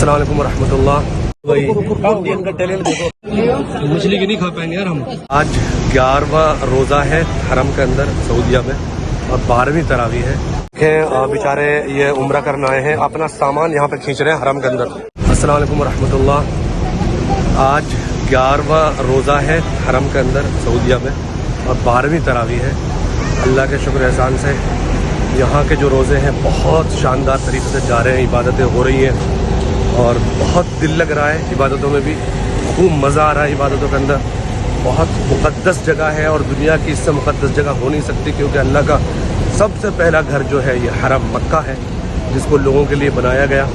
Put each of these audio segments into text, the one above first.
अस्सलाम वालेकुम रहमतुल्लाह। भाई इंडियन का टैलेंट देखो, मछली की नहीं खा पाएंगे यार हम। आज 11वां रोज़ा है हरम के अंदर सऊदीया में और 12वीं तरावी है। बेचारे ये उम्रा करने आए हैं, अपना सामान यहाँ पे खींच रहे हैं हरम के अंदर। अस्सलाम वालेकुम रहमतुल्लाह। आज 11वां रोज़ा है हरम के अंदर सऊदीया में और 12वीं तरावी है। अल्लाह के शुक्र एहसान से यहाँ के जो रोज़े हैं बहुत शानदार तरीके से जा रहे हैं, इबादतें हो रही हैं और बहुत दिल लग रहा है इबादतों में भी, खूब मज़ा आ रहा है इबादतों के अंदर। बहुत मुक़द्दस जगह है और दुनिया की इससे मुक़द्दस जगह हो नहीं सकती, क्योंकि अल्लाह का सबसे पहला घर जो है ये हरम मक्का है, जिसको लोगों के लिए बनाया गया।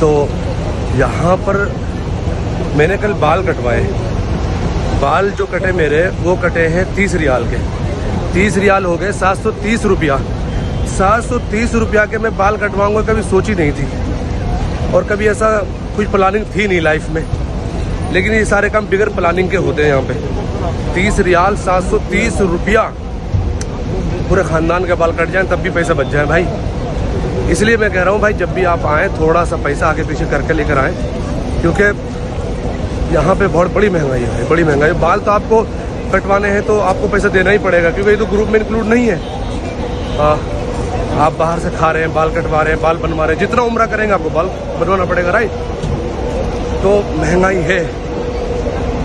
तो यहाँ पर मैंने कल बाल कटवाए, बाल जो कटे मेरे वो कटे हैं 30 रियाल के। 30 रियाल हो गए 730 रुपया। 730 रुपया के मैं बाल कटवाऊँगा कभी सोची नहीं थी और कभी ऐसा कुछ प्लानिंग थी नहीं लाइफ में, लेकिन ये सारे काम बिगर प्लानिंग के होते हैं यहाँ पे। 30 रियाल 730 रुपया, पूरे ख़ानदान के बाल कट जाएं तब भी पैसा बच जाए भाई। इसलिए मैं कह रहा हूँ भाई, जब भी आप आएँ थोड़ा सा पैसा आगे पीछे करके लेकर आएँ, क्योंकि यहाँ पे बहुत बड़ी महंगाई है, बड़ी महंगाई। बाल तो आपको कटवाने हैं तो आपको पैसा देना ही पड़ेगा, क्योंकि ये तो ग्रुप में इंक्लूड नहीं है। आप बाहर से खा रहे हैं, बाल कटवा रहे हैं, बाल बनवा रहे हैं, जितना उम्रा करेंगे आपको बाल बनवाना पड़ेगा, राइट। तो महंगाई है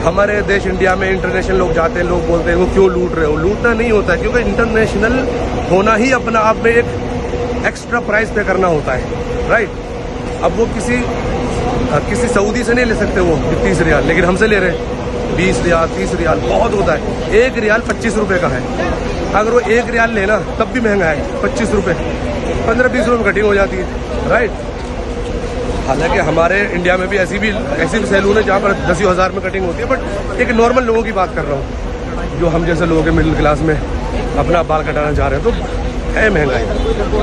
हमारे देश इंडिया में। इंटरनेशनल लोग जाते हैं, लोग बोलते हैं वो क्यों लूट रहे हो। लूटना नहीं होता है, क्योंकि इंटरनेशनल होना ही अपना आप में एक एक्स्ट्रा प्राइस पे करना होता है, राइट। अब वो किसी सऊदी से नहीं ले सकते वो 30 रियाल, लेकिन हमसे ले रहे हैं 20 रियाल 30 रियाल, बहुत होता है। 1 रियाल 25 रुपये का है, अगर वो 1 रियाल लेना तब भी महंगा है। 25 रुपये 15-20 रुपये में कटिंग हो जाती है, राइट। हालांकि हमारे इंडिया में भी ऐसी भी सैलून है जहाँ पर 10 हज़ार में कटिंग होती है, बट एक नॉर्मल लोगों की बात कर रहा हूँ, जो हम जैसे लोग हैं मिडिल क्लास में अपना बाल कटाना चाह रहे हैं। तो है महंगाई,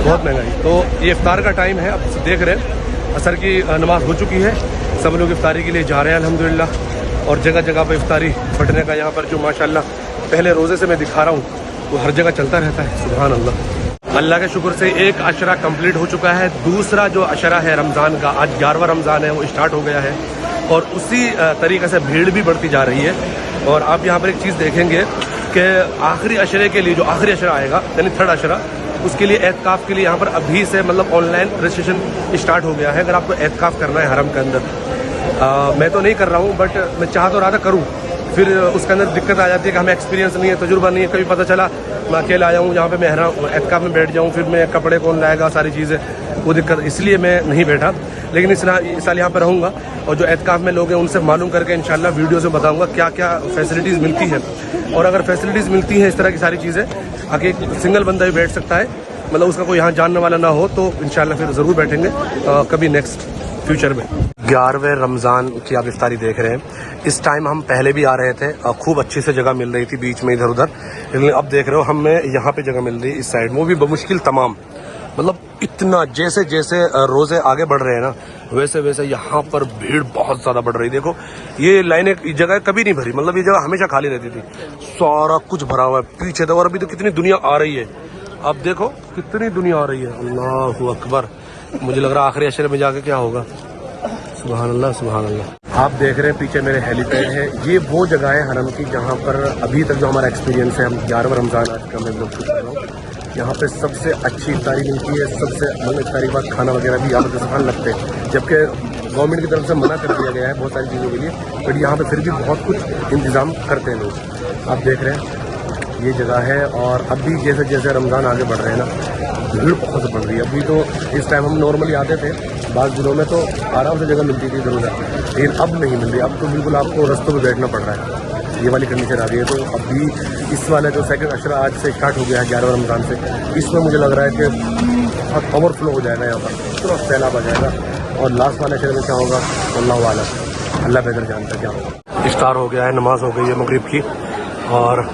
बहुत महंगाई। तो ये इफ्तार का टाइम है, अब देख रहे हैं असर की नमाज़ हो चुकी है, सब लोग इफ्तारी के लिए जा रहे हैं अल्हम्दुलिल्लाह। और जगह जगह पर इफ्तारी फटने का यहाँ पर जो माशाल्लाह पहले रोज़े से मैं दिखा रहा हूँ वो हर जगह चलता रहता है। सुभान अल्लाह। अल्लाह के शुक्र से एक अशरा कंप्लीट हो चुका है। दूसरा जो अशरा है रमज़ान का, आज 11वां रमज़ान है, वो स्टार्ट हो गया है और उसी तरीके से भीड़ भी बढ़ती जा रही है। और आप यहाँ पर एक चीज़ देखेंगे कि आखिरी अशरे के लिए, जो आखिरी अशरा आएगा यानी थर्ड अशरा, उसके लिए एतकाफ़ के लिए यहाँ पर अभी से मतलब ऑनलाइन रजिस्ट्रेशन स्टार्ट हो गया है। अगर आपको एतकाफ़ करना है हरम के अंदर, मैं तो नहीं कर रहा हूँ, बट मैं चाह तो रहा था करूँ, फिर उसके अंदर दिक्कत आ जाती है कि हमें एक्सपीरियंस नहीं है, तजुर्बा नहीं है। कभी पता चला मैं अकेला आया हूँ यहाँ पे, मैं एतकाफ़ में बैठ जाऊँ, फिर मैं कपड़े कौन लाएगा, सारी चीज़ें, वो दिक्कत, इसलिए मैं नहीं बैठा। लेकिन इस साल यहाँ पर रहूँगा और जो एतकाफ़ में लोग हैं उनसे मालूम करके इंशाल्लाह वीडियो से बताऊँगा क्या क्या फैसिलिटीज़ मिलती हैं। और अगर फैसिलिटीज़ मिलती हैं इस तरह की सारी चीज़ें, आगे एक सिंगल बंदा भी बैठ सकता है, मतलब उसका कोई यहाँ जानने वाला ना हो, तो इंशाल्लाह फिर ज़रूर बैठेंगे कभी नेक्स्ट फ्यूचर में। 11वें रमज़ान की आप इफ्तारी देख रहे हैं। इस टाइम हम पहले भी आ रहे थे, खूब अच्छी से जगह मिल रही थी बीच में इधर उधर, लेकिन अब देख रहे हो हमें यहाँ पे जगह मिल रही है इस साइड, वो भी बमुश्किल तमाम। मतलब इतना जैसे जैसे रोज़े आगे बढ़ रहे हैं ना, वैसे वैसे यहाँ पर भीड़ बहुत ज़्यादा बढ़ रही है। देखो ये लाइनें, जगह कभी नहीं भरी, मतलब ये जगह हमेशा खाली रहती थी, सारा कुछ भरा हुआ है पीछे तो। और अभी तो कितनी दुनिया आ रही है, अब देखो कितनी दुनिया आ रही है। अल्लाहु अकबर। मुझे लग रहा है आखिरी अशरे में जाके क्या होगा। सुभान अल्लाह सुभान अल्लाह। आप देख रहे हैं पीछे मेरे हेलीपैड है। ये वो जगह है हरम की जहाँ पर अभी तक जो हमारा एक्सपीरियंस है, हम 11वां रमज़ान आज का मैं लोग कर रहा हूँ, यहाँ पे सबसे अच्छी इफ्तारी मिलती है। सबसे मतलब इफ्तारी के बाद खाना वगैरह भी यहाँ पर दस्तरखान लगते हैं, जबकि गवर्नमेंट की तरफ से मना कर दिया गया है बहुत सारी चीज़ों के लिए, बट यहाँ पे फिर भी बहुत कुछ इंतज़ाम करते हैं लोग। आप देख रहे हैं ये जगह है। और अभी जैसे जैसे रमज़ान आगे बढ़ रहे हैं ना, भीड़ बहुत बढ़ रही है। अभी तो इस टाइम हम नॉर्मली आते थे, बाद दिनों में तो आराम से जगह मिलती थी इधर उधर, लेकिन अब नहीं मिल रही। अब तो बिल्कुल आपको रस्तों में बैठना पड़ रहा है, ये वाली कंडीशन आ गई है। तो अभी इस वाले जो सेकंड अशरा आज से स्टार्ट हो गया है 11वां रमज़ान से, इसमें मुझे लग रहा है कि बहुत ओवरफ्लो हो जाएगा, यहाँ पर पूरा सैलाब आ जाएगा। और लास्ट वाले अशरे में क्या होगा अल्लाह आलम, अल्लाह बेहतर जानता है क्या होगा। इफ्तार हो गया है, नमाज हो गई है मगरिब की, और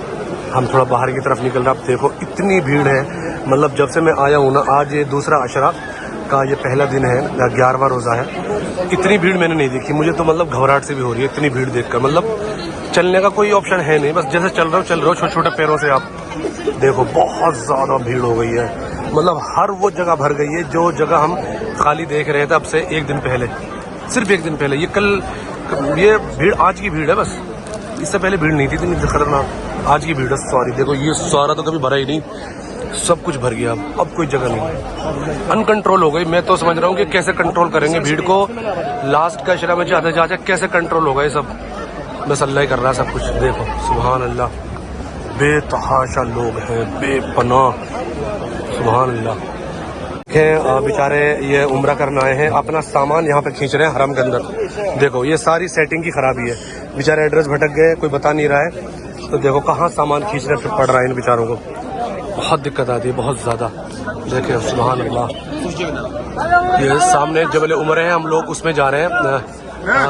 हम थोड़ा बाहर की तरफ निकल रहे हैं। आप देखो इतनी भीड़ है, मतलब जब से मैं आया हूँ ना, आज ये दूसरा अशरा का ये पहला दिन है, 11वां रोज़ा है, इतनी भीड़ मैंने नहीं देखी। मुझे तो मतलब घबराहट से भी हो रही है इतनी भीड़ देखकर। मतलब चलने का कोई ऑप्शन है नहीं, बस जैसे चल रहा हो छोटे छोटे पैरों से। आप देखो बहुत ज़्यादा भीड़ हो गई है, मतलब हर वो जगह भर गई है जो जगह हम खाली देख रहे थे अब से एक दिन पहले। सिर्फ एक दिन पहले। ये कल, ये भीड़ आज की भीड़ है बस, इससे पहले भीड़ नहीं थी इतनी खतरनाक। आज की भीड़ है सारी। देखो ये सारा तो कभी भरा ही नहीं, सब कुछ भर गया। अब कोई जगह नहीं, अनकंट्रोल हो गई। मैं तो समझ रहा हूँ कि कैसे कंट्रोल करेंगे भीड़ को। लास्ट का इशारा में जाते जाते कैसे कंट्रोल होगा ये सब, बस अल्लाह ही कर रहा है सब कुछ। देखो सुभान अल्लाह, बेतहाशा लोग हैं, बेपनाह, सुभान अल्लाह। बेचारे ये उम्रा करने आए हैं, अपना सामान यहाँ पे खींच रहे हैं हरम के अंदर। देखो ये सारी सेटिंग की खराबी है, बेचारे एड्रेस भटक गए, कोई बता नहीं रहा है। तो देखो कहाँ सामान खींच रहे फिर पड़ रहा है इन बेचारों को। बहुत दिक्कत आती है, बहुत ज़्यादा। देखिए सुभान अल्लाह, ये सामने जबल उमर है, हम लोग उसमें जा रहे हैं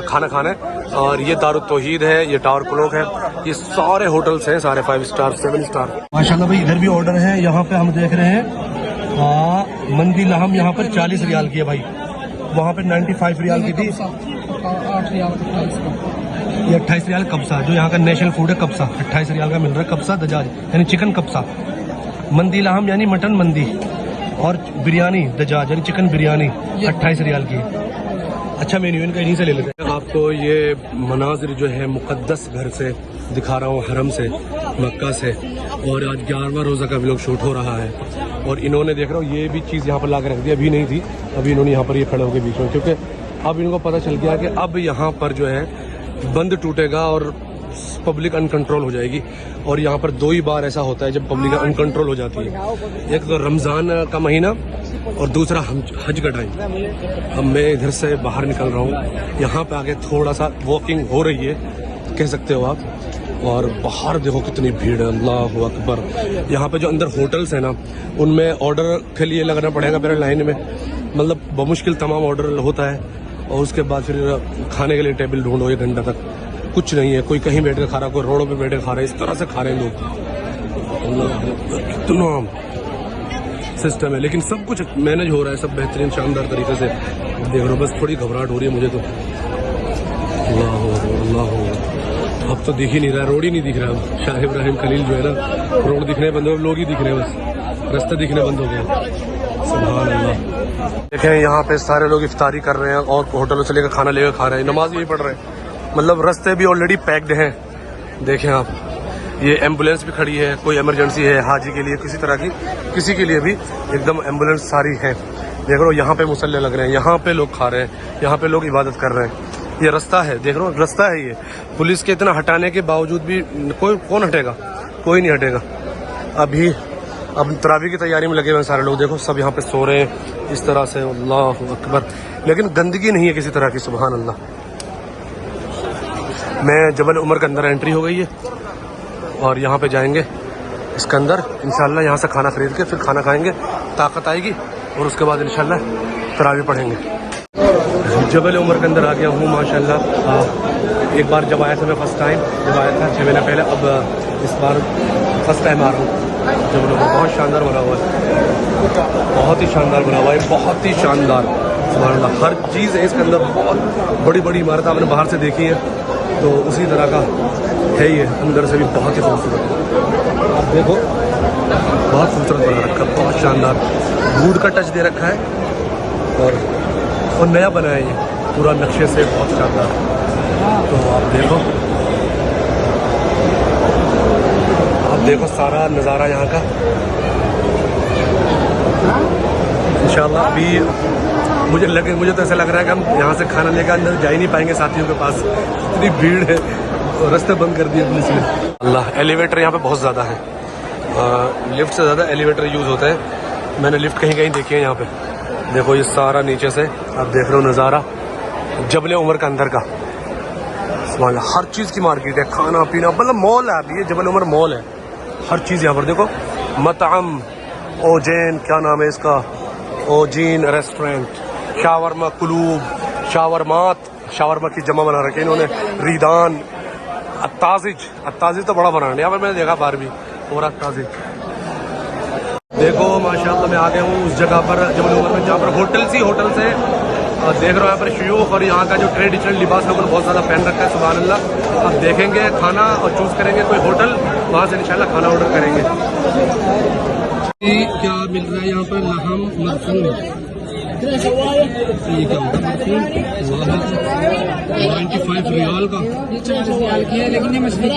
खाना खाने। और ये दारुत तौहीद है, ये टावर क्लॉक है, ये सारे होटल्स हैं, सारे 5 स्टार 7 स्टार। माशाल्लाह भाई इधर भी ऑर्डर है। यहाँ पे हम देख रहे हैं मंदी लहम यहाँ पर 40 रियाल की है भाई, वहाँ पे 95 रियाल की थी। ये 28 रियाल कब्सा, जो यहाँ का नेशनल फूड है कब्सा, 28 रियाल का मिल रहा है कब्सा दजाज, यानी चिकन कब्सा। मंदी लहम यानी मटन मंदी, और बिरयानी दजाज यानी चिकन बिरयानी 28 रियाल की। अच्छा मेन्यू इनका यहीं से ले लेते हैं। आपको ये मनाजिर जो है मुकद्दस घर से दिखा रहा हूँ, हरम से, मक्का से। और आज 11वां रोज़ा का व्लॉग शूट हो रहा है। और इन्होंने देख रहा हूँ ये भी चीज़ यहाँ पर ला के रख दी, अभी नहीं थी, अभी इन्होंने यहाँ पर ये खड़े होकर बीच में, क्योंकि अब इनको पता चल गया कि अब यहाँ पर जो है बंद टूटेगा और पब्लिक अनकंट्रोल हो जाएगी। और यहाँ पर 2 ही बार ऐसा होता है जब पब्लिक अनकंट्रोल हो जाती है, एक तो रमज़ान का महीना और दूसरा हज का टाइम। अब मैं इधर से बाहर निकल रहा हूँ, यहाँ पे आके थोड़ा सा वॉकिंग हो रही है कह सकते हो आप। और बाहर देखो कितनी भीड़ है, अल्लाह अकबर। यहाँ पे जो अंदर होटल्स है ना, उनमें ऑर्डर के लिए लगना पड़ेगा मेरे लाइन में, मतलब बमुश्किल तमाम ऑर्डर होता है। और उसके बाद फिर खाने के लिए टेबल ढूंढो 1 घंटा तक, कुछ नहीं है। कोई कहीं बैठ कर खा रहा, कोई रोडों पे बैठ कर खा रहा है, इस तरह से खा रहे हैं लोग। कितना सिस्टम है, लेकिन सब कुछ मैनेज हो रहा है, सब बेहतरीन शानदार तरीके से। देख रहा हूँ, बस थोड़ी घबराहट हो रही है मुझे तो। अल्लाह अब तो दिख ही नहीं रहा, रोड ही नहीं दिख रहा। शाह इब्राहिम खलील जो है ना, रोड दिखने बंद हो, लोग ही दिख रहे हैं, बस रास्ते दिखने बंद हो गए। सुभान अल्लाह। देखें यहाँ पे सारे लोग इफ्तारी कर रहे हैं और होटलों से लेकर खाना लेकर खा रहे हैं, नमाज यही पढ़ रहे हैं, मतलब रास्ते भी ऑलरेडी पैक्ड हैं। देखें आप, ये एम्बुलेंस भी खड़ी है, कोई इमरजेंसी है हाजी के लिए, किसी तरह की, किसी के लिए भी एकदम एम्बुलेंस सारी है। देख लो यहाँ पे मुसल्ले लग रहे हैं, यहाँ पे लोग खा रहे हैं, यहाँ पे लोग इबादत कर रहे हैं। ये रास्ता है, देख लो रास्ता है ये। पुलिस के इतना हटाने के बावजूद भी कौन हटेगा, कोई नहीं हटेगा। अभी अब तरावी की तैयारी में लगे हुए हैं सारे लोग। देखो सब यहाँ पे सो रहे हैं इस तरह से, अल्लाह अकबर। लेकिन गंदगी नहीं है किसी तरह की, सुभान अल्लाह। मैं जबल उमर के अंदर एंट्री हो गई है और यहाँ पे जाएंगे इसके अंदर इंशाल्लाह। यहाँ से खाना खरीद के फिर खाना खाएंगे, ताकत आएगी, और उसके बाद इंशाल्लाह तरावी पढ़ेंगे। जबल उमर के अंदर आ गया हूँ माशाल्लाह। एक बार जब आया था मैं फर्स्ट टाइम, जब आया था 6 महीने पहले, अब इस बार फर्स्ट टाइम आ रहा हूँ जबल उमर। बहुत शानदार बना हुआ है, बहुत ही शानदार बना हुआ है, बहुत ही शानदार, सुभान अल्लाह। हर चीज़ है इसके अंदर, बहुत बड़ी बड़ी इमारत आपने बाहर से देखी है, तो उसी तरह का है ये, अंदर से भी बहुत ही खूबसूरत। आप देखो बहुत खूबसूरत बना रखा, बहुत शानदार, वुड का टच दे रखा है और नया बना है ये पूरा नक्शे से, बहुत शानदार। तो आप देखो सारा नज़ारा यहाँ का इंशाल्लाह। अभी मुझे तो ऐसा लग रहा है कि हम यहाँ से खाना लेकर अंदर जा ही नहीं पाएंगे साथियों के पास, इतनी भीड़ है, रास्ते बंद कर दिए पुलिस ने। अल्लाह, एलिवेटर यहाँ पे बहुत ज़्यादा है, लिफ्ट से ज़्यादा एलिवेटर यूज़ होता है। मैंने लिफ्ट कहीं कहीं देखी है यहाँ पे। देखो ये सारा नीचे से आप देख रहे हो नज़ारा जबल उमर का अंदर का, हर चीज़ की मार्केट है, खाना पीना, मतलब मॉल है। अभी ये जबल उमर मॉल है, हर चीज़ यहाँ पर देखो। मतअम ओजैन, क्या नाम है इसका, ओजीन रेस्टोरेंट, शावरमा कुलूब, शावरमा की जमा बना रखे इन्होंने, रीदान, अत्ताजिज तो बड़ा बना है यहाँ पर, मैंने देखा बाहर भी, और अत्ताजिज। देखो माशाल्लाह मैं आ गया हूँ उस जगह पर जबल उमर में जहाँ पर होटल्स है। देख रहे हो यहाँ पर शयूख और यहाँ का जो ट्रेडिशनल लिबास लोगों ने बहुत ज़्यादा पहन रखा है, सुभान अल्लाह। अब देखेंगे खाना और चूज़ करेंगे कोई होटल, वहाँ से इंशाल्लाह खाना ऑर्डर करेंगे। क्या मिल रहा है यहाँ पर, लहम मरसूम, ये क्या होता है? 95 रियाल का। लेकिन ये मछली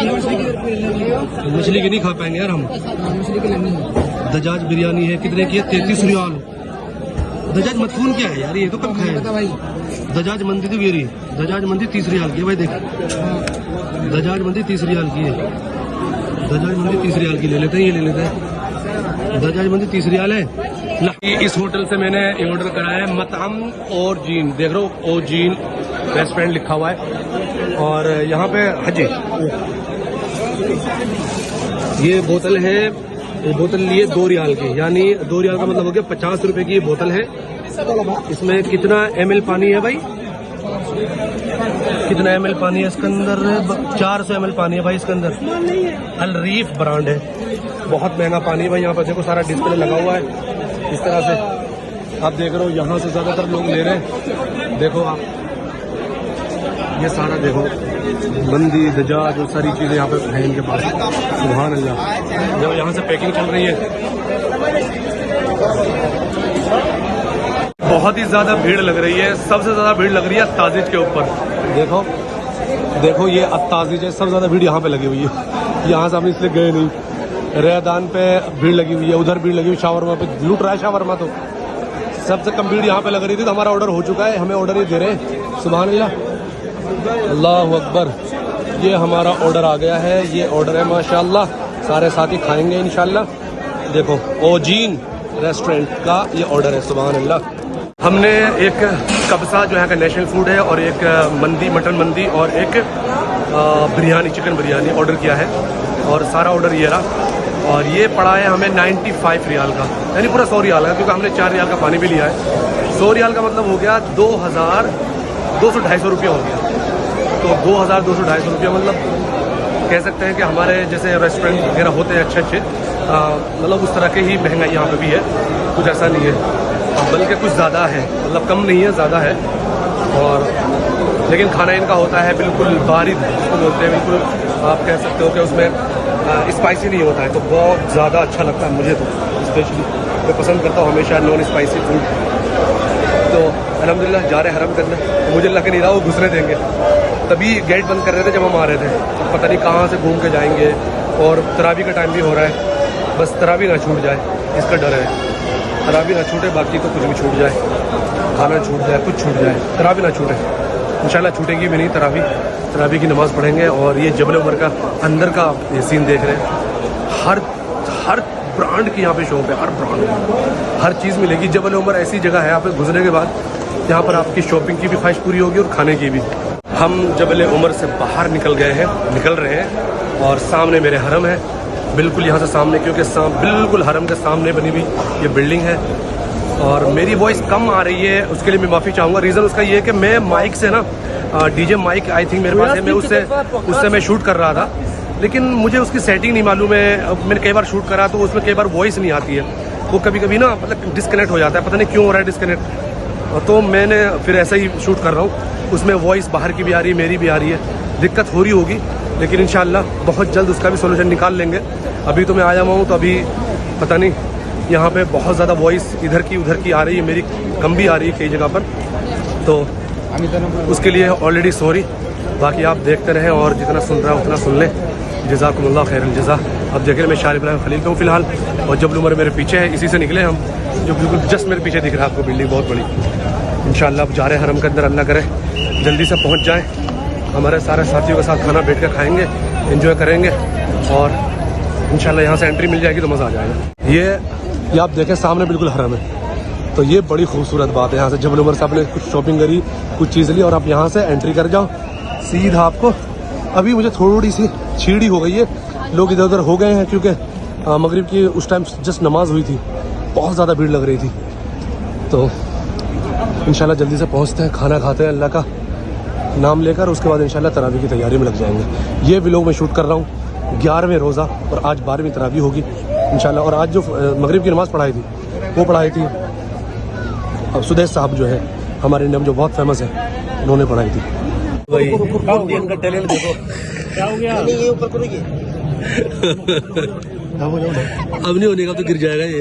मछली की नहीं खा पाएंगे यार हम। दजाज बिरयानी है, कितने की है? 33 रियाल। दजाज मथून क्या है यार? ये तो कब खाया? दजाज मंदी तो गिरी। दजाज मंदी 30 रियाल की है भाई, देख। दजाज मंदी 30 रियाल की है। दजाज मंदी 30 रियाल की ले लेते हैं, ये ले लेते हैं। दजाज मंदी 30 रियाल है। इस होटल से मैंने ये ऑर्डर कराया है मतअम और जीन, देख रहे हो ओ जीन रेस्टोरेंट लिखा हुआ है। और यहाँ पे हजी ये बोतल है, ये बोतल लिए 2 रियाल की, यानी 2 रियाल का मतलब हो गया 50 रुपए की ये बोतल है। इसमें कितना ml पानी है भाई? कितना ml पानी है इसके अंदर? 400 ml पानी है भाई इसके अंदर। अल रीफ ब्रांड है, बहुत महंगा पानी है भाई। यहाँ पर देखो सारा डिस्प्ले लगा हुआ है इस तरह से, आप देख रहे हो। यहाँ से ज्यादातर लोग ले रहे हैं, देखो आप ये सारा देखो मंदी दजाज और सारी चीजें यहाँ पे है इनके पास। सुभान अल्लाह। जब यहाँ से पैकिंग चल रही है, बहुत ही ज्यादा भीड़ लग रही है। सबसे ज्यादा भीड़ लग रही है ताजिज के ऊपर। देखो देखो ये ताजिज है, सबसे ज्यादा भीड़ यहाँ पे लगी हुई है। यहाँ से हम इसलिए गए नहीं। रेदान पे भीड़ लगी हुई है, उधर भीड़ लगी हुई, शावरमा पे लूट रहा है शावरमा। तो सबसे कम भीड़ यहाँ पे लग रही थी। तो हमारा ऑर्डर हो चुका है, हमें ऑर्डर ही दे रहे हैं। सुभान अल्लाह, अल्लाह अकबर। ये हमारा ऑर्डर आ गया है, ये ऑर्डर है माशाल्लाह। सारे साथी खाएंगे इंशाल्लाह। देखो ओजीन रेस्टोरेंट का ये ऑर्डर है। सुभान अल्लाह। हमने एक कब्सा जो यहाँ का नेशनल फूड है, और एक मंदी मटन मंदी, और एक बिरयानी चिकन बिरयानी ऑर्डर किया है। और सारा ऑर्डर ये रहा, और ये पड़ा है हमें 95 रियाल का, यानी पूरा 100 रियाल का, क्योंकि हमने 4 रियाल का पानी भी लिया है। 100 रियाल का मतलब हो गया 2,200-250 रुपया हो गया। तो 2,200-250 रुपया मतलब कह सकते हैं कि हमारे जैसे रेस्टोरेंट वगैरह होते हैं अच्छे मतलब उस तरह के ही महंगाई यहाँ पे भी है, कुछ ऐसा नहीं है, बल्कि कुछ ज़्यादा है, मतलब कम नहीं है, ज़्यादा है। और लेकिन खाना इनका होता है बिल्कुल बारिद, जिसको बोलते हैं, बिल्कुल आप कह सकते हो कि उसमें स्पाइसी नहीं होता है। तो बहुत ज़्यादा अच्छा लगता है मुझे, तो स्पेशली मैं पसंद करता हूँ हमेशा नॉन स्पाइसी फूड। तो अल्हम्दुलिल्लाह जा रहे हरम करने, तो मुझे लग नहीं रहा वो घुसने देंगे। तभी गेट बंद कर रहे थे जब हम आ रहे थे, तो पता नहीं कहाँ से घूम के जाएंगे। और तरावी का टाइम भी हो रहा है, बस तरावी ना छूट जाए इसका डर है। तरावी ना छूटे, बाकी तो कुछ भी छूट जाए, खाना छूट जाए, कुछ छूट जाए, तरावी ना छूटे। इंशाल्लाह छूटेगी भी नहीं तरावी। तरावी की नमाज़ पढ़ेंगे। और ये जबल उमर का अंदर का ये सीन देख रहे हैं। हर ब्रांड की यहाँ पे शॉप है, हर ब्रांड, हर चीज़ मिलेगी। जबल उमर ऐसी जगह है, यहाँ पे घुसने के बाद यहाँ पर आपकी शॉपिंग की भी ख्वाहिश पूरी होगी और खाने की भी। हम जबल उमर से बाहर निकल रहे हैं, और सामने मेरे हरम है, बिल्कुल यहाँ से सामने, क्योंकि बिल्कुल हरम के सामने बनी हुई ये बिल्डिंग है। और मेरी वॉइस कम आ रही है, उसके लिए मैं माफ़ी चाहूँगा। रीज़न उसका ये है कि मैं माइक से ना, डीजे माइक आई थिंक मेरे पास है, मैं उससे मैं शूट कर रहा था, लेकिन मुझे उसकी सेटिंग नहीं मालूम है। मैंने कई बार शूट करा तो उसमें कई बार वॉइस नहीं आती है, वो कभी कभी ना मतलब डिस्कनेक्ट हो जाता है, पता नहीं क्यों हो रहा है डिस्कनेक्ट। तो मैंने फिर ऐसा ही शूट कर रहा हूँ, उसमें वॉइस बाहर की भी आ रही है, मेरी भी आ रही है, दिक्कत हो रही होगी, लेकिन इंशाल्लाह बहुत जल्द उसका भी सोल्यूशन निकाल लेंगे। अभी तो मैं आया हुआ हूँ, तो अभी पता नहीं, यहाँ पे बहुत ज़्यादा वॉइस इधर की उधर की आ रही है, मेरी कम भी आ रही है कई जगह पर, तो उसके लिए ऑलरेडी सॉरी। बाकी आप देखते रहें, और जितना सुन रहा है उतना सुन लें। जज़ाकुमुल्लाह खैरुल जज़ा। अब देखें मैं शार इब्राहिम खलील पे हूँ फिलहाल, और जबल उमर मेरे पीछे है, इसी से निकले हम, जो बिल्कुल जस्ट मेरे पीछे दिख रहा है आपको, बिल्डिंग बहुत बड़ी। इंशाल्लाह अब जा रहे हैं हरम के अंदर, अल्लाह करे जल्दी से पहुँच जाएँ। हमारे सारे साथियों के साथ खाना बैठ कर खाएँगे, एंजॉय करेंगे, और इंशाल्लाह यहाँ से एंट्री मिल जाएगी तो मज़ा आ जाएगा। ये आप देखें सामने बिल्कुल हरम है, तो ये बड़ी खूबसूरत बात है। यहाँ से जबल उमर से आपने कुछ शॉपिंग करी, कुछ चीज़ ली, और आप यहाँ से एंट्री कर जाओ सीधा आपको। अभी मुझे थोड़ी सी छीड़ी हो गई है, लोग इधर उधर हो गए हैं, क्योंकि मगरिब की उस टाइम जस्ट नमाज हुई थी, बहुत ज़्यादा भीड़ लग रही थी। तो इंशाल्लाह जल्दी से पहुँचते हैं, खाना खाते हैं अल्लाह का नाम लेकर, उसके बाद इंशाल्लाह तरावी की तैयारी में लग जाएंगे। ये व्लॉग मैं शूट कर रहा हूँ 11वें रोज़ा, और आज 12वीं तरावी होगी इंशाल्लाह। और आज जो मगरिब की नमाज़ पढ़ाई थी वो पढ़ाई थी अब सुदेश साहब जो है हमारे इंडिया में जो बहुत फेमस है, उन्होंने पढ़ाई थी। वही इंडियन का टैलेंट देखो क्या हो गया। ये ऊपर करोगे अब नहीं होने का, तो गिर जाएगा ये।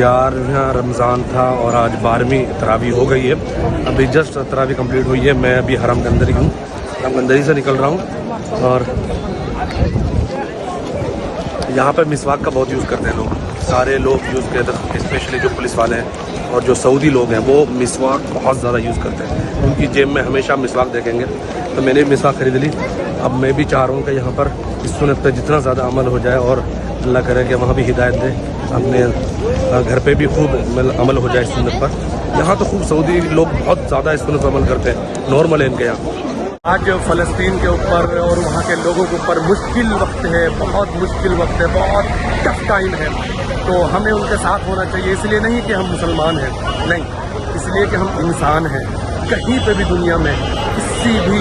यार यहाँ रमज़ान था और आज 12वीं तरावी हो गई है. अभी जस्ट तरावी कंप्लीट हुई है. मैं अभी हरम के अंदर ही हूँ, हरम के अंदर ही से निकल रहा हूँ. और यहाँ पर मिसवाक का बहुत यूज़ करते हैं लोग, सारे लोग यूज़ करते हैं, स्पेशली जो पुलिस वाले हैं और जो सऊदी लोग हैं वो मिसवाक बहुत ज़्यादा यूज़ करते हैं. उनकी जेब में हमेशा मिसवाक देखेंगे. तो मैंने भी मिसवाक ख़रीद ली. अब मैं भी चाह रहा हूँ कि यहाँ पर इस सुन्नत पर जितना ज़्यादा अमल हो जाए और अल्लाह करे कि वहाँ भी हिदायत दे, अपने घर पे भी खूब अमल हो जाए इस सुन्नत पर. यहाँ तो खूब सऊदी लोग बहुत ज़्यादा इस सुन्नत पर अमल करते हैं, नॉर्मल है इनके यहाँ. आज फ़लस्तीन के ऊपर और वहाँ के लोगों के ऊपर मुश्किल वक्त है, बहुत मुश्किल वक्त है, बहुत टफ टाइम है. तो हमें उनके साथ होना चाहिए. इसलिए नहीं कि हम मुसलमान हैं, नहीं, इसलिए कि हम इंसान हैं. कहीं पे भी दुनिया में किसी भी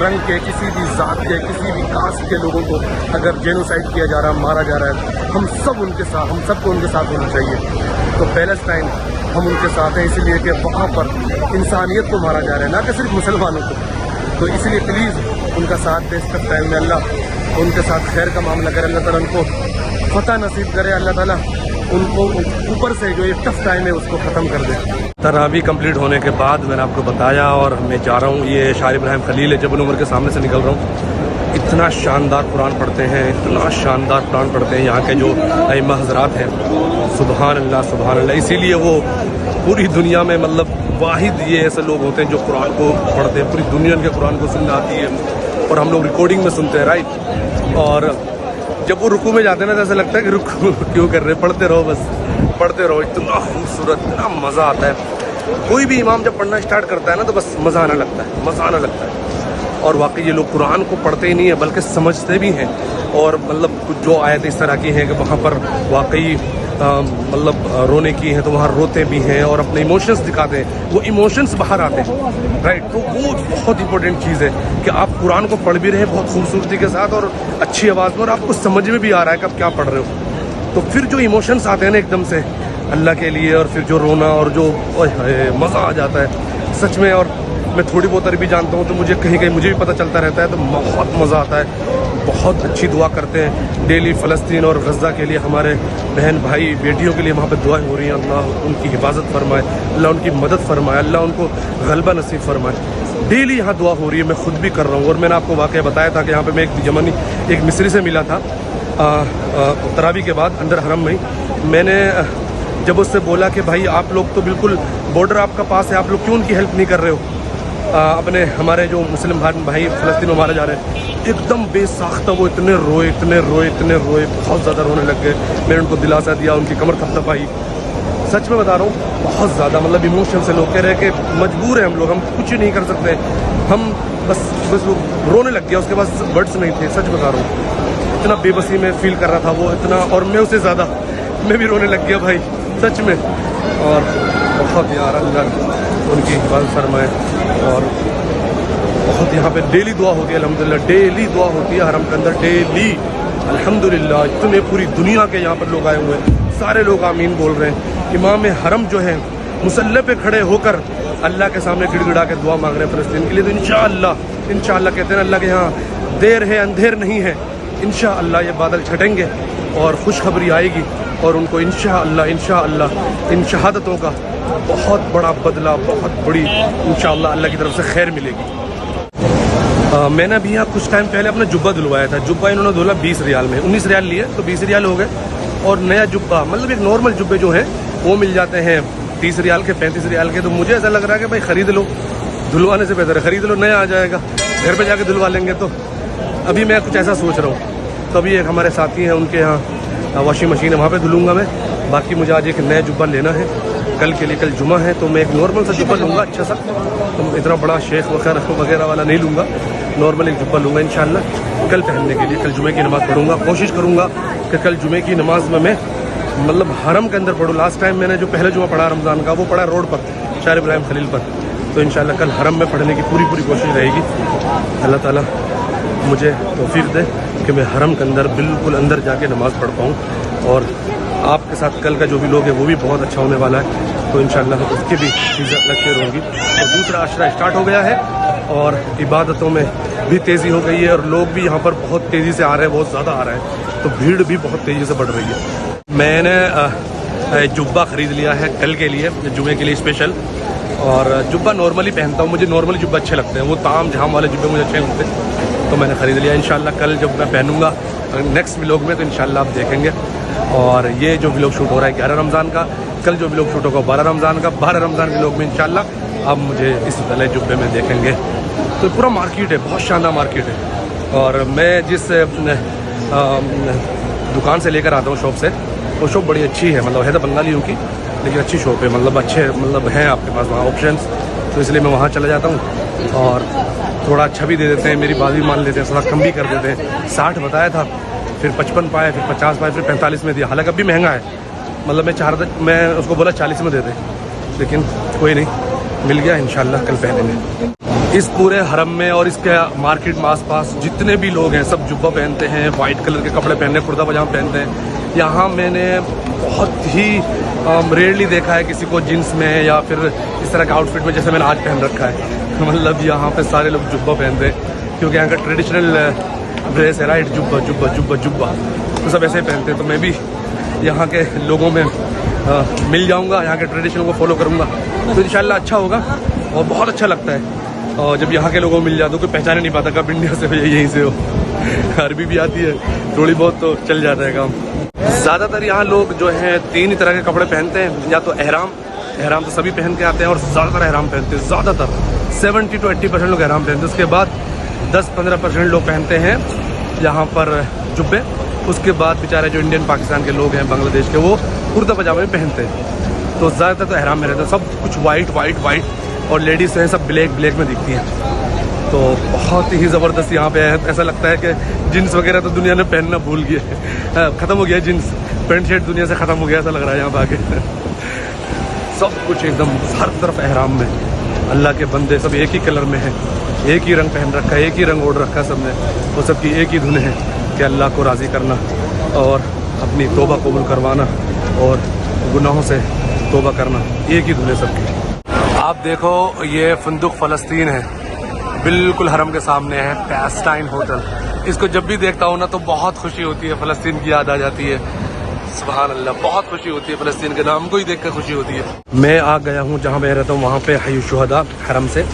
रंग के, किसी भी ज़ात के, किसी भी कास्ट के लोगों को अगर जेनोसाइड किया जा रहा है, मारा जा रहा है, हम सब उनके साथ, हम सबको उनके साथ होना चाहिए. तो पैलेस्टाइन हम उनके साथ हैं इसलिए कि वहाँ पर इंसानियत को मारा जा रहा है, ना कि सिर्फ मुसलमानों को. तो इसलिए प्लीज़ उनका साथ दे. इस टाइम में अल्लाह उनके साथ खैर का मामला करे, अल्लाह ताला उनको फतह नसीब करे, अल्लाह ताला उनको ऊपर से जो ये टफ टाइम है उसको ख़त्म कर दे. तरावी कंप्लीट होने के बाद मैंने आपको बताया और मैं जा रहा हूँ. ये शार इब्राहिम खलील है, जबल उमर के सामने से निकल रहा हूँ. इतना शानदार कुरान पढ़ते हैं, इतना शानदार कुरान पढ़ते हैं यहाँ के जो अइम्मा हज़रात हैं. सुबहान अल्लाह, सुबहान अल्लाह. इसीलिए वो पूरी दुनिया में मतलब वाहिद ये ऐसे लोग होते हैं जो कुरान को पढ़ते हैं. पूरी दुनिया के कुरान को सुनना आती है और हम लोग रिकॉर्डिंग में सुनते हैं, राइट. और जब वो रुकू में जाते हैं ना तो ऐसा लगता है कि रुकू क्यों कर रहे, पढ़ते रहो, बस पढ़ते रहो. इतना खूबसूरत, इतना मज़ा आता है. कोई भी इमाम जब पढ़ना स्टार्ट करता है ना तो बस मज़ा आने लगता है, मज़ा आने लगता है. और वाकई ये लोग कुरान को पढ़ते ही नहीं है बल्कि समझते भी हैं. और मतलब कुछ जो आयत इस तरह की हैं कि वहाँ पर वाकई मतलब रोने की हैं तो वहाँ रोते भी हैं और अपने इमोशंस दिखाते हैं, वो इमोशंस बाहर आते हैं, राइट. तो वो बहुत इंपॉर्टेंट चीज़ है कि आप कुरान को पढ़ भी रहे हैं बहुत खूबसूरती के साथ और अच्छी आवाज़ में, और आपको समझ में भी आ रहा है कि आप क्या पढ़ रहे हो. तो फिर जो इमोशंस आते हैं ना एकदम से अल्लाह के लिए, और फिर जो रोना और जो मज़ा आ जाता है सच में. और मैं थोड़ी बहुत अरबी जानता हूँ तो मुझे कहीं कहीं मुझे भी पता चलता रहता है, तो बहुत मज़ा आता है. बहुत अच्छी दुआ करते हैं डेली फ़लस्तीन और गज़ा के लिए. हमारे बहन भाई बेटियों के लिए वहाँ पे दुआएं हो रही हैं. अल्लाह उनकी हिफाजत फरमाए, अल्लाह उनकी मदद फरमाए, अल्लाह उनको गलबा नसीब फरमाए. डेली यहाँ दुआ हो रही है, मैं खुद भी कर रहा हूँ. और मैंने आपको वाक़या बताया था कि यहाँ पर मैं एक यमनी एक मिस्री से मिला था तरावी के बाद अंदर हरम में. मैंने जब उससे बोला कि भाई आप लोग तो बिल्कुल बॉर्डर आपका पास है, आप लोग क्यों उनकी हेल्प नहीं कर रहे हो, अपने हमारे जो मुस्लिम भाई फ़लस्तीन में मारे जा रहे हैं. एकदम बेसाख्ता वो इतने रोए, इतने रोए, इतने रोए, बहुत ज़्यादा रोने लग गए. मैंने उनको दिलासा दिया, उनकी कमर थपथपाई. सच में बता रहा हूँ बहुत ज़्यादा मतलब इमोशन से लोग कह रहे हैं कि मजबूर हैं हम लोग, हम कुछ नहीं कर सकते, हम बस वो रोने लग गया. उसके पास वर्ड्स नहीं थे, सच बता रहा हूँ. इतना बेबसी में फील कर रहा था वो, इतना, और मैं उससे ज़्यादा मैं भी रोने लग गया भाई सच में. और बहुत यार अल्लाह उनकी हिफाजत फरमाए. और बहुत यहाँ पे डेली दुआ होती है, अल्हम्दुलिल्लाह डेली दुआ होती है हरम के अंदर, डेली अल्हम्दुलिल्लाह. इतने पूरी दुनिया के यहाँ पर लोग आए हुए हैं, सारे लोग आमीन बोल रहे हैं. इमाम हरम जो है मुसल्ले पे खड़े होकर अल्लाह के सामने गिड़गिड़ा के दुआ मांग रहे हैं फ़लस्तीन के लिए. तो इंशाअल्लाह कहते हैं अल्लाह के यहाँ देर है अंधेर नहीं है. इंशाअल्लाह ये बादल छटेंगे और खुशखबरी आएगी और उनको इंशाअल्लाह इन शहादतों का बहुत बड़ा बदला, बहुत बड़ी इंशाअल्लाह अल्लाह की तरफ से खैर मिलेगी. मैंने अभी यहाँ कुछ टाइम पहले अपना जुब्बा धुलवाया था. जुब्बा इन्होंने धुला 20 रियाल में, 19 रियाल लिए तो 20 रियाल हो गए. और नया जुब्बा मतलब एक नॉर्मल जुब्बे जो हैं वो मिल जाते हैं 30 रियाल के, 35 रियाल के. तो मुझे ऐसा लग रहा है कि भाई ख़रीद लो, धुलवाने से बेहतर है ख़रीद लो, नया आ जाएगा, घर पे जाके धुलवा लेंगे. तो अभी मैं कुछ ऐसा सोच रहा हूँ. तो अभी एक हमारे साथी हैं, उनके यहाँ वॉशिंग मशीन है, वहाँ पे धुलूँगा मैं. बाकी मुझे आज एक नया जुब्बा लेना है कल के लिए. कल जुमा है तो मैं एक नॉर्मल सा जुब्बा लूँगा अच्छा सा. तो इतना बड़ा शेख वगैरह वाला नहीं लूँगा, नॉर्मल एक जुब्बा लूँगा इंशाल्लाह कल पहनने के लिए. कल जुमे की नमाज़ पढ़ूँगा, कोशिश करूँगा कि कल जुमे की नमाज़ में मैं मतलब हरम के अंदर पढ़ूँ. लास्ट टाइम मैंने जो पहला जुमा पढ़ा रमज़ान का वो पढ़ा रोड पर शार इब्राहिम खलील पर. तो इंशाल्लाह कल हरम में पढ़ने की पूरी कोशिश रहेगी. अल्लाह ताला मुझे तौफीक दे कि मैं हरम के अंदर बिल्कुल अंदर जाके नमाज़ पढ़ पाऊँ. और आपके साथ कल का जो भी लोग है वो भी बहुत अच्छा होने वाला है. तो इंशाल्लाह उसकी भी चीज़ें अलग शेयर होंगी. तो दूसरा आशरा स्टार्ट हो गया है और इबादतों में भी तेज़ी हो गई है और लोग भी यहाँ पर बहुत तेज़ी से आ रहे हैं, बहुत ज़्यादा आ रहे हैं, तो भीड़ भी बहुत तेज़ी से बढ़ रही है। मैंने जुब्बा ख़रीद लिया है कल के लिए, जुमे के लिए स्पेशल। और जुब्बा नॉर्मली पहनता हूँ, मुझे नॉर्मली जुब्बा अच्छे लगते हैं, वो ताम झाम वाले जुब्बे मुझे अच्छे लगते हैं, तो मैंने ख़रीद लिया। इंशाल्लाह कल जब मैं पहनूंगा नेक्स्ट व्लॉग में तो इंशाल्लाह आप देखेंगे। और ये जो व्लॉग शूट हो रहा है 11 रमज़ान का, कल जो व्लॉग शूट होगा 12 रमज़ान का, 12 रमज़ान के व्लॉग में इंशाल्लाह आप मुझे इस वाले जुब्बे में देखेंगे। तो पूरा मार्केट है, बहुत शानदार मार्केट है। और मैं जिस दुकान से लेकर आता हूँ, शॉप से, वो शॉप बड़ी अच्छी है, मतलब है तो बंगालियों की लेकिन अच्छी शॉप है, मतलब अच्छे मतलब हैं आपके पास वहाँ ऑप्शंस, तो इसलिए मैं वहाँ चला जाता हूँ। और थोड़ा अच्छा भी दे देते हैं, मेरी बात भी मान लेते हैं, थोड़ा कम भी कर देते हैं। 60 बताया था, फिर 55 पाए, फिर 50 पाए, फिर 45 में दिया। हालांकि अभी महंगा है, मतलब मैं उसको बोला 40 में दे दे, लेकिन कोई नहीं, मिल गया। इंशाल्लाह कल पहनेंगे। इस पूरे हरम में और इसके मार्केट में आसपास जितने भी लोग हैं सब जुब्बा पहनते हैं, वाइट कलर के कपड़े पहनते हैं, कुर्ता पजामा पहनते हैं। यहाँ मैंने बहुत ही रेयरली देखा है किसी को जीन्स में या फिर इस तरह का आउटफिट में जैसे मैंने आज पहन रखा है। मतलब यहाँ पे सारे लोग जुब्बा पहनते हैं, क्योंकि यहाँ का ट्रेडिशनल ड्रेस है, राइट, जुब्बा जुब्बा जुब्बा जुब्बा, तो सब ऐसे ही पहनते हैं। तो मैं भी यहाँ के लोगों में मिल जाऊँगा, यहाँ के ट्रेडिशन को फॉलो करूँगा, तो इंशाल्लाह अच्छा होगा। और बहुत अच्छा लगता है और जब यहाँ के लोगों को मिल जाते, कोई पहचान नहीं पाता कब इंडिया से हो या यहीं से हो। अरबी भी आती है थोड़ी बहुत, तो चल जाता है काम। ज़्यादातर यहाँ लोग जो हैं 3 ही तरह के कपड़े पहनते हैं, या तो एहराम तो सभी पहन के आते हैं, और ज़्यादातर एहराम पहनते हैं, ज़्यादातर 70 to 80% लोग एहराम पहनते हैं। उसके बाद 10-15% लोग पहनते हैं यहाँ पर जुब्बे। उसके बाद बेचारे जो इंडियन पाकिस्तान के लोग हैं, बांग्लादेश के, वो कुर्ता पजामा भी पहनते हैं। तो ज़्यादातर तो एहराम में रहते हैं, सब कुछ वाइट, और लेडीज़ हैं सब ब्लैक में दिखती हैं। तो बहुत ही ज़बरदस्त यहाँ पे है। ऐसा लगता है कि जीन्स वगैरह तो दुनिया ने पहनना भूल गया, ख़त्म हो गया जीन्स, पैंट शर्ट दुनिया से ख़त्म हो गया, ऐसा लग रहा है यहाँ पे आके। सब कुछ एकदम हर तरफ एहराम में, अल्लाह के बंदे सब एक ही कलर में हैं, एक ही रंग पहन रखा है, एक ही रंग ओढ़ रखा है सबने, वो सबकी एक ही धुन है कि अल्लाह को राज़ी करना और अपनी तौबा कबूल करवाना और गुनाहों से तौबा करना, एक ही धुन है सबकी। आप देखो ये फंदुक फ़लस्तीन है, बिल्कुल हरम के सामने है, पैस्टाइन होटल। इसको जब भी देखता हूँ ना तो बहुत खुशी होती है, फ़लस्तीन की याद आ जाती है। सुभान अल्लाह, बहुत खुशी होती है, फ़लस्तीन के नाम को ही देख कर खुशी होती है। मैं आ गया हूँ जहाँ मैं रहता हूँ, वहाँ पे हय्यु शुहदा हरम से।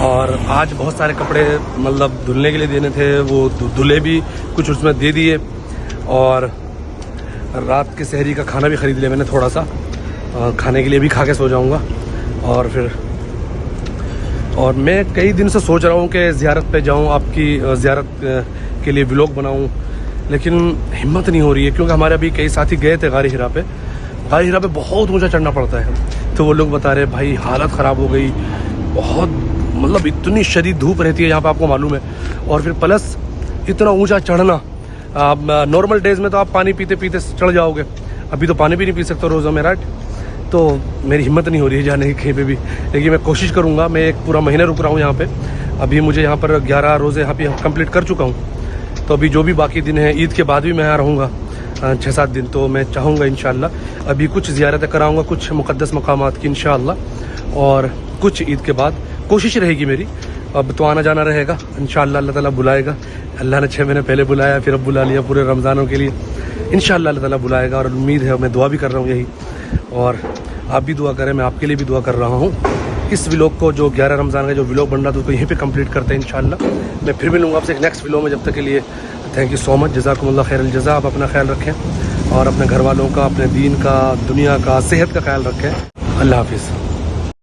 और आज बहुत सारे कपड़े मतलब धुलने के लिए देने थे, वो धुले भी, कुछ उसमें दे दिए। और रात के सहरी का खाना भी ख़रीद लिया मैंने थोड़ा सा, खाने के लिए भी खा के सो जाऊँगा। और मैं कई दिन से सोच रहा हूँ कि ज़ियारत पे जाऊँ, आपकी ज़ियारत के लिए व्लॉग बनाऊँ, लेकिन हिम्मत नहीं हो रही है, क्योंकि हमारे अभी कई साथी गए थे गारी हिरा पे। गारी हिरा पे बहुत ऊंचा चढ़ना पड़ता है, तो वो लोग बता रहे भाई हालत ख़राब हो गई, बहुत मतलब इतनी शदीद धूप रहती है यहाँ पे, आपको मालूम है। और फिर प्लस इतना ऊँचा चढ़ना, आप नॉर्मल डेज़ में तो आप पानी पीते पीते चढ़ जाओगे, अभी तो पानी भी नहीं पी सकते रोज़ों में, राइट। तो मेरी हिम्मत नहीं हो रही है जाने की कहीं पे भी, लेकिन मैं कोशिश करूँगा। मैं एक पूरा महीना रुक रहा हूँ यहाँ पे, अभी मुझे यहाँ पर 11 रोज़े यहाँ पे कंप्लीट कर चुका हूँ, तो अभी जो भी बाकी दिन है, ईद के बाद भी मैं यहाँ रहूँगा 6-7 दिन। तो मैं चाहूँगा इंशाअल्लाह अभी कुछ ज़ियारतें कराऊँगा, कुछ मुक़द्दस मकामात की इंशाअल्लाह, और कुछ ईद के बाद कोशिश रहेगी मेरी। अब तो आना जाना रहेगा इंशाअल्लाह, अल्लाह ताला बुलाएगा। अल्लाह ने 6 महीने पहले बुलाया, फिर अब बुला लिया पूरे रमज़ानों के लिए। इंशाअल्लाह अल्लाह ताला बुलाएगा, और उम्मीद है, मैं दुआ भी कर रहा हूँ यही, और आप भी दुआ करें, मैं आपके लिए भी दुआ कर रहा हूँ। इस व्लॉग को जो 11 रमज़ान का जो व्लॉग बन रहा था उसको यहीं पे कंप्लीट करते हैं इंशाअल्लाह। मैं फिर मिलूँगा आपसे एक नेक्स्ट व्लॉग में, जब तक के लिए thank you so much, जज़ाकुमुल्लाह Khairal जज़ा। आप अपना ख्याल रखें और अपने घर वालों का, अपने दीन का, दुनिया का, सेहत का ख्याल रखें। अल्लाह हाफिज़।